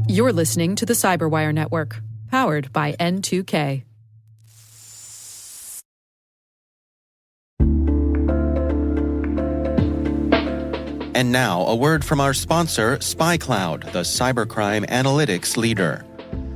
You're listening to the Cyberwire Network, powered by N2K. And now, a word from our sponsor, SpyCloud, the cybercrime analytics leader.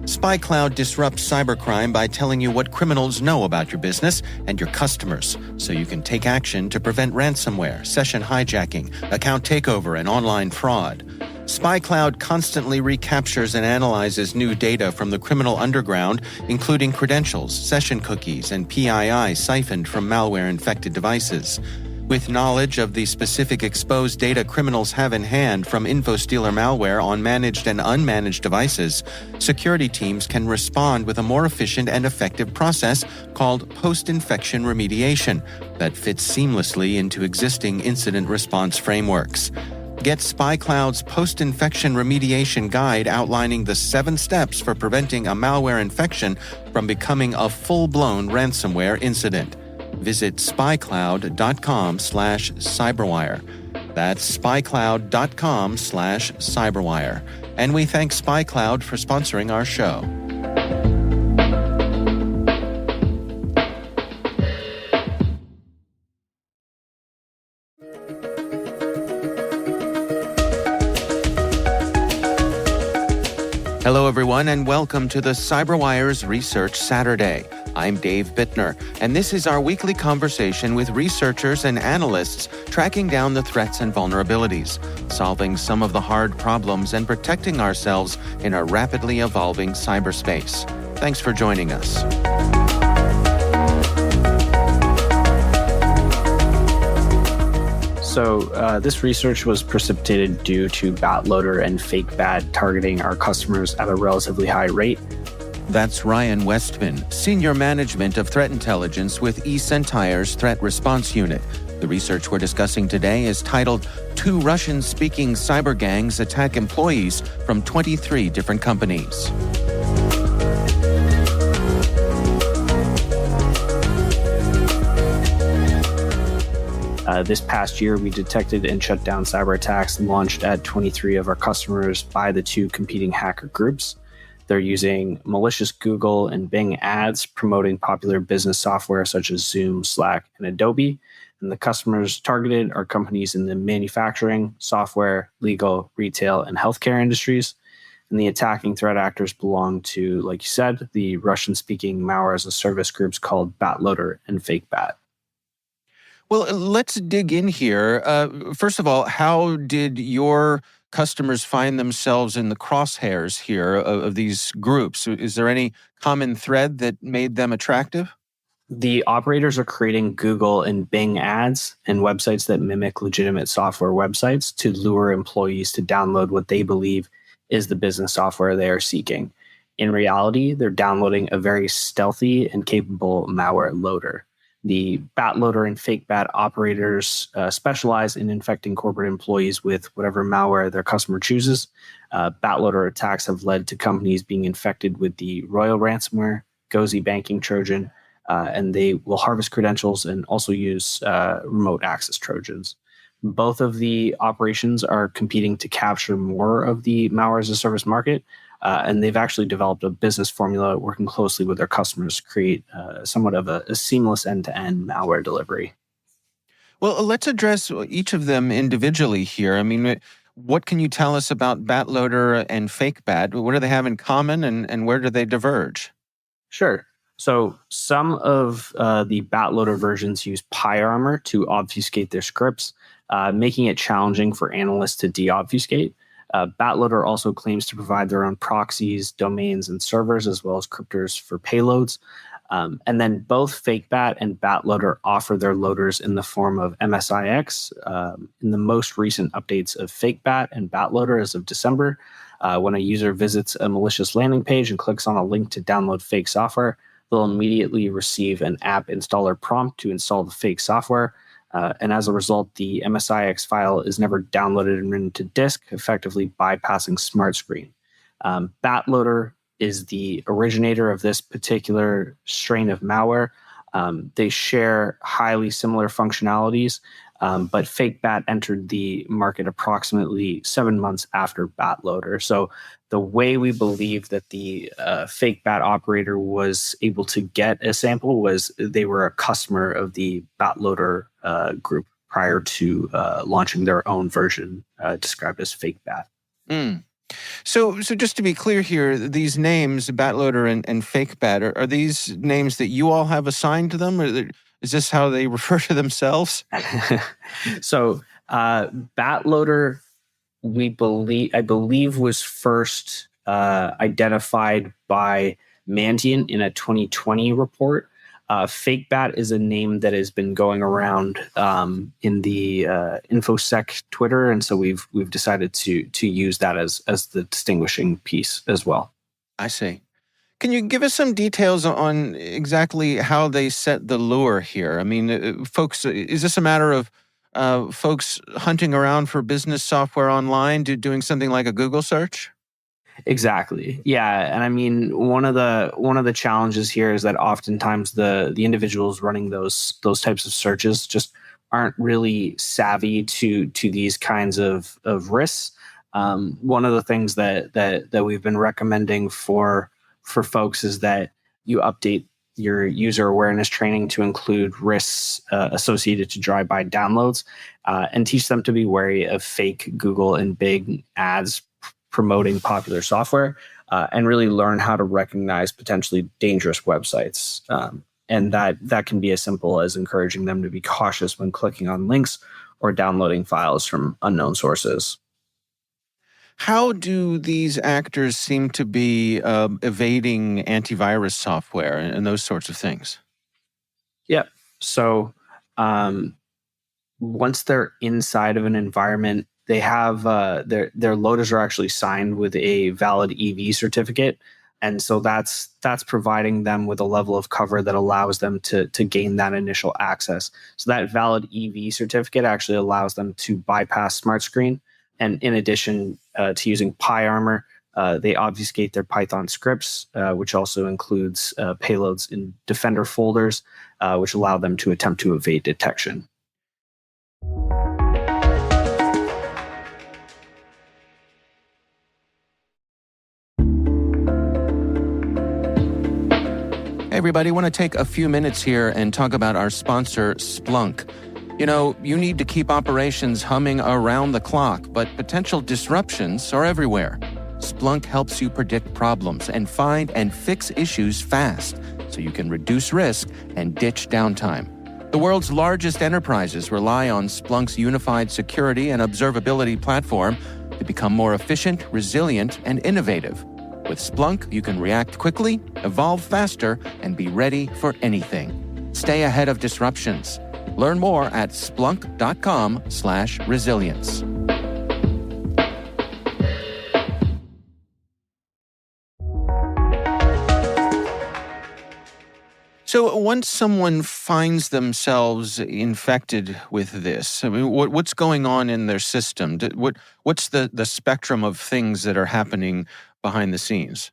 SpyCloud disrupts cybercrime by telling you what criminals know about your business and your customers, so you can take action to prevent ransomware, session hijacking, account takeover, and online fraud. SpyCloud constantly recaptures and analyzes new data from the criminal underground, including credentials, session cookies, and PII siphoned from malware-infected devices. With knowledge of the specific exposed data criminals have in hand from InfoStealer malware on managed and unmanaged devices, security teams can respond with a more efficient and effective process called post-infection remediation that fits seamlessly into existing incident response frameworks. Get SpyCloud's post-infection remediation guide outlining the 7 steps for preventing a malware infection from becoming a full-blown ransomware incident. Visit spycloud.com/cyberwire. That's spycloud.com/cyberwire. And we thank SpyCloud for sponsoring our show. Hello, everyone, and welcome to the CyberWire's Research Saturday. I'm Dave Bittner, and this is our weekly conversation with researchers and analysts tracking down the threats and vulnerabilities, solving some of the hard problems, and protecting ourselves in a rapidly evolving cyberspace. Thanks for joining us. So this research was precipitated due to BatLoader and FakeBat targeting our customers at a relatively high rate. That's Ryan Westman, Senior Management of Threat Intelligence with eSentire's Threat Response Unit. The research we're discussing today is titled 2 Russian-speaking cyber gangs attack employees from 23 different companies. This past year, we detected and shut down cyber attacks launched at 23 of our customers by the 2 competing hacker groups. They're using malicious Google and Bing ads promoting popular business software such as Zoom, Slack, and Adobe. And the customers targeted are companies in the manufacturing, software, legal, retail, and healthcare industries. And the attacking threat actors belong to, like you said, the Russian-speaking Malware-as-a-Service groups called BatLoader and FakeBat. Well, let's dig in here. First of all, how did your customers find themselves in the crosshairs here of these groups? Is there any common thread that made them attractive? The operators are creating Google and Bing ads and websites that mimic legitimate software websites to lure employees to download what they believe is the business software they are seeking. In reality, they're downloading a very stealthy and capable malware loader. The BatLoader and FakeBat operators specialize in infecting corporate employees with whatever malware their customer chooses. BatLoader attacks have led to companies being infected with the Royal ransomware, Gozi banking Trojan, and they will harvest credentials and also use remote access Trojans. Both of the operations are competing to capture more of the malware-as-a-service market, and they've actually developed a business formula working closely with their customers to create somewhat of a seamless end-to-end malware delivery. Well, let's address each of them individually here. I mean, what can you tell us about BatLoader and FakeBat? What do they have in common, and where do they diverge? Sure. So some of the BatLoader versions use PyArmor to obfuscate their scripts, making it challenging for analysts to deobfuscate. BatLoader also claims to provide their own proxies, domains, and servers, as well as cryptors for payloads. And then both FakeBat and BatLoader offer their loaders in the form of MSIX. In the most recent updates of FakeBat and BatLoader as of December, when a user visits a malicious landing page and clicks on a link to download fake software, they'll immediately receive an app installer prompt to install the fake software. And as a result, the MSIX file is never downloaded and written to disk, effectively bypassing Smart Screen. BatLoader is the originator of this particular strain of malware. They share highly similar functionalities, But FakeBat entered the market approximately 7 months after BatLoader. So the way we believe that the FakeBat operator was able to get a sample was they were a customer of the BatLoader group prior to launching their own version described as FakeBat. Mm. So just to be clear here, these names, BatLoader and FakeBat, are these names that you all have assigned to them? Or is this how they refer to themselves? So BatLoader, I believe, was first identified by Mandiant in a 2020 report. FakeBat is a name that has been going around in the InfoSec Twitter, and so we've decided to use that as the distinguishing piece as well. I see. Can you give us some details on exactly how they set the lure here? I mean, folks, is this a matter of folks hunting around for business software online, doing something like a Google search? Exactly. Yeah, and I mean, one of the challenges here is that oftentimes the individuals running those types of searches just aren't really savvy to these kinds of risks. One of the things that we've been recommending for folks is that you update your user awareness training to include risks associated to drive-by downloads, and teach them to be wary of fake Google and Bing ads promoting popular software, and really learn how to recognize potentially dangerous websites. And that can be as simple as encouraging them to be cautious when clicking on links or downloading files from unknown sources. How do these actors seem to be evading antivirus software and those sorts of things? Yep. So once they're inside of an environment, they have their loaders are actually signed with a valid EV certificate, and so that's providing them with a level of cover that allows them to gain that initial access. So that valid EV certificate actually allows them to bypass Smart Screen, and in addition to using PyArmor, they obfuscate their Python scripts, which also includes payloads in Defender folders, which allow them to attempt to evade detection. Hey everybody, I want to take a few minutes here and talk about our sponsor, Splunk. You know, you need to keep operations humming around the clock, but potential disruptions are everywhere. Splunk helps you predict problems and find and fix issues fast, so you can reduce risk and ditch downtime. The world's largest enterprises rely on Splunk's unified security and observability platform to become more efficient, resilient, and innovative. With Splunk, you can react quickly, evolve faster, and be ready for anything. Stay ahead of disruptions. Learn more at splunk.com/resilience. So once someone finds themselves infected with this, I mean, what's going on in their system? What's the spectrum of things that are happening behind the scenes?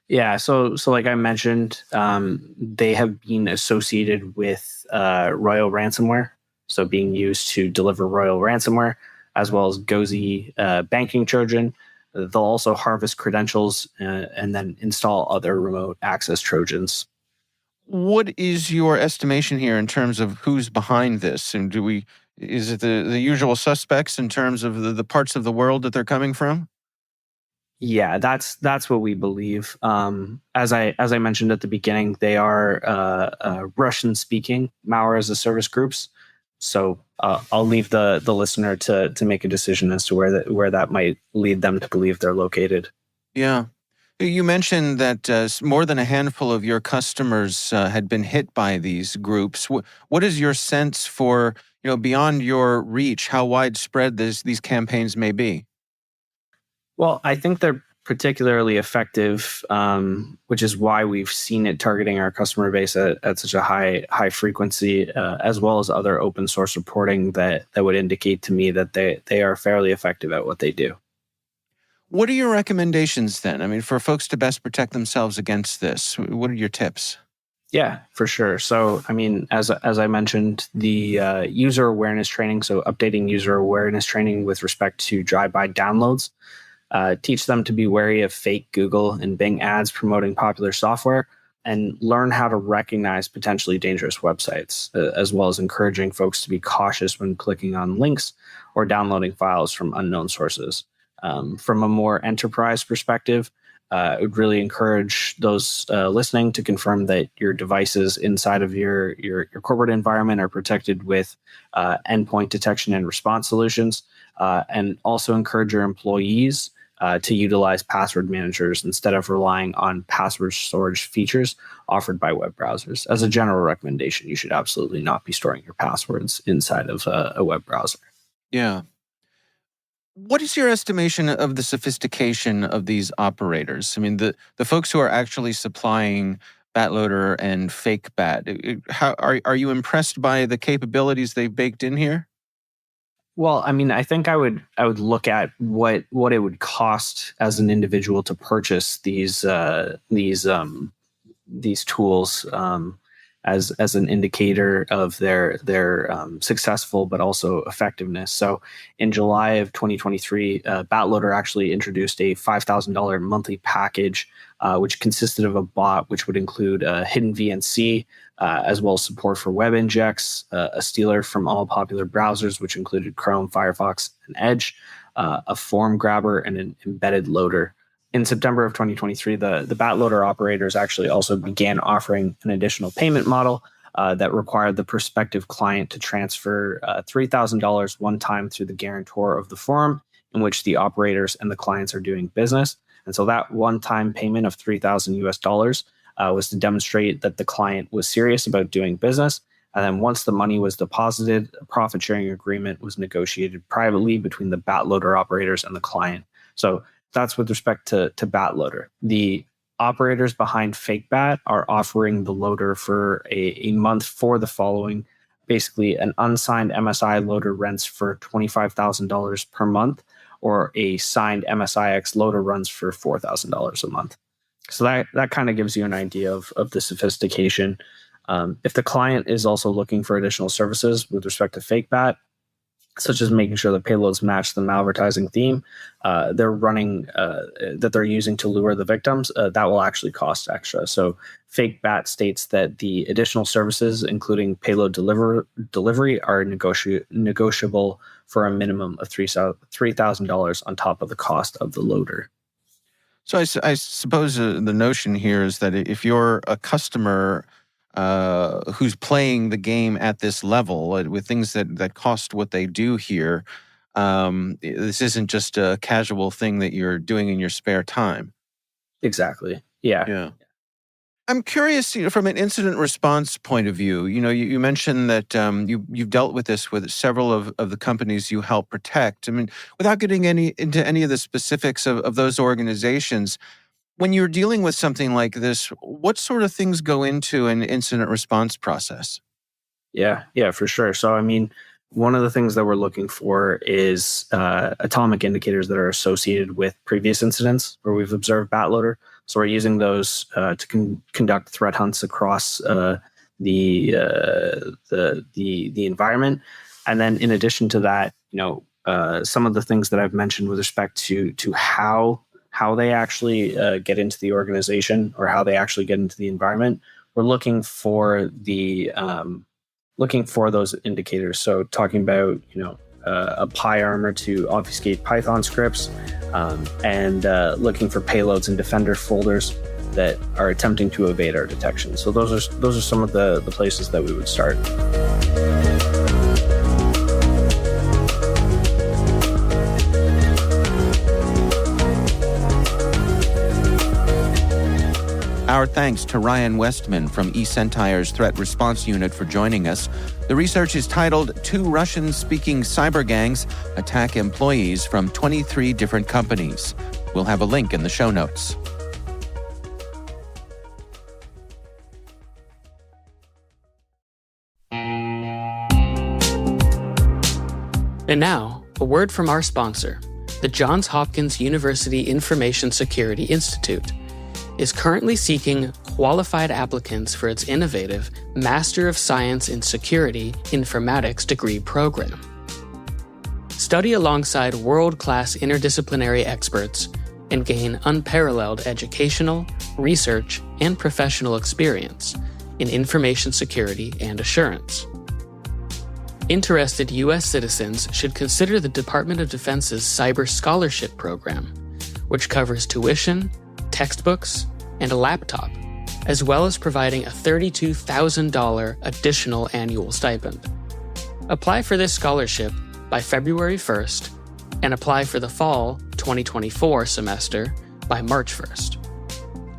Yeah, so like I mentioned, they have been associated with Royal ransomware, so being used to deliver Royal ransomware, as well as Gozi banking Trojan. They'll also harvest credentials and then install other remote access Trojans. What is your estimation here in terms of who's behind this? And is it the usual suspects in terms of the parts of the world that they're coming from? Yeah, that's what we believe. As I mentioned at the beginning, they are Russian-speaking Malware-as-a-Service groups. So I'll leave the listener to make a decision as to where that might lead them to believe they're located. Yeah. You mentioned that more than a handful of your customers had been hit by these groups. What is your sense for, beyond your reach, how widespread these campaigns may be? Well, I think they're particularly effective, which is why we've seen it targeting our customer base at such a high frequency, as well as other open source reporting that would indicate to me that they are fairly effective at what they do. What are your recommendations then? I mean, for folks to best protect themselves against this, what are your tips? Yeah, for sure. So, I mean, as I mentioned, the user awareness training, so updating user awareness training with respect to drive-by downloads, teach them to be wary of fake Google and Bing ads promoting popular software, and learn how to recognize potentially dangerous websites, as well as encouraging folks to be cautious when clicking on links or downloading files from unknown sources. From a more enterprise perspective, I would really encourage those listening to confirm that your devices inside of your corporate environment are protected with endpoint detection and response solutions, and also encourage your employees to utilize password managers instead of relying on password storage features offered by web browsers. As a general recommendation, you should absolutely not be storing your passwords inside of a web browser. Yeah. What is your estimation of the sophistication of these operators? I mean, the folks who are actually supplying BatLoader and FakeBat, how are you impressed by the capabilities they've baked in here? Well, I mean, I think I would look at what it would cost as an individual to purchase these tools as an indicator of their successful but also effectiveness. So, in July of 2023, BatLoader actually introduced a $5,000 monthly package, which consisted of a bot, which would include a hidden VNC, as well as support for web injects, a stealer from all popular browsers, which included Chrome, Firefox, and Edge, a form grabber, and an embedded loader. In September of 2023, the BatLoader operators actually also began offering an additional payment model that required the prospective client to transfer $3,000 one time through the guarantor of the forum in which the operators and the clients are doing business. And so that one-time payment of $3,000 was to demonstrate that the client was serious about doing business. And then once the money was deposited, a profit-sharing agreement was negotiated privately between the BatLoader operators and the client. So that's with respect to BatLoader. The operators behind FakeBat are offering the loader for a month for the following. Basically, an unsigned MSI loader rents for $25,000 per month, or a signed MSIX loader runs for $4,000 a month. So that kind of gives you an idea of the sophistication. If the client is also looking for additional services with respect to FakeBat, such as making sure the payloads match the malvertising theme they're running, that they're using to lure the victims, that will actually cost extra. So FakeBat states that the additional services, including payload delivery, are negotiable for a minimum of $3,000 on top of the cost of the loader. So I suppose the notion here is that if you're a customer who's playing the game at this level with things that cost what they do here, this isn't just a casual thing that you're doing in your spare time. Exactly. Yeah. Yeah. I'm curious, from an incident response point of view, you mentioned that you've dealt with this with several of the companies you help protect. I mean, without getting into any of the specifics of those organizations, when you're dealing with something like this, what sort of things go into an incident response process? Yeah, for sure. So, I mean, one of the things that we're looking for is atomic indicators that are associated with previous incidents where we've observed BatLoader. So we're using those to conduct threat hunts across the environment. And then in addition to that, some of the things that I've mentioned with respect to how they actually get into the organization or how they actually get into the environment, we're looking for those indicators. So talking about, a PyArmor to obfuscate Python scripts, and looking for payloads in Defender folders that are attempting to evade our detection. So those are some of the places that we would start. Our thanks to Ryan Westman from eSentire's Threat Response Unit for joining us. The research is titled 2 Russian-speaking cyber gangs attack employees from 23 different companies. We'll have a link in the show notes. And now, a word from our sponsor, the Johns Hopkins University Information Security Institute. is currently seeking qualified applicants for its innovative Master of Science in Security Informatics degree program. Study alongside world-class interdisciplinary experts and gain unparalleled educational, research, and professional experience in information security and assurance. Interested U.S. citizens should consider the Department of Defense's Cyber Scholarship Program, which covers tuition, textbooks, and a laptop, as well as providing a $32,000 additional annual stipend. Apply for this scholarship by February 1st and apply for the fall 2024 semester by March 1st.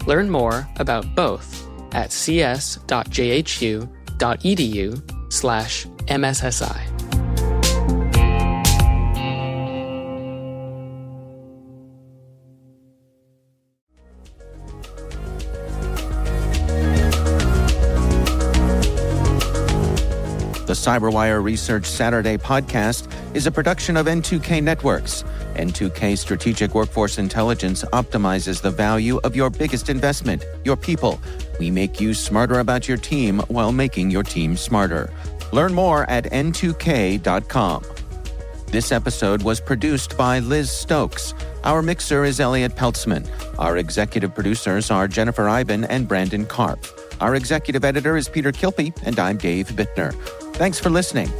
Learn more about both at cs.jhu.edu/MSSI. The CyberWire Research Saturday podcast is a production of N2K Networks. N2K Strategic Workforce Intelligence optimizes the value of your biggest investment, your people. We make you smarter about your team while making your team smarter. Learn more at n2k.com. This episode was produced by Liz Stokes. Our mixer is Elliot Peltzman. Our executive producers are Jennifer Iben and Brandon Karpf. Our executive editor is Peter Kilpie, and I'm Dave Bittner. Thanks for listening.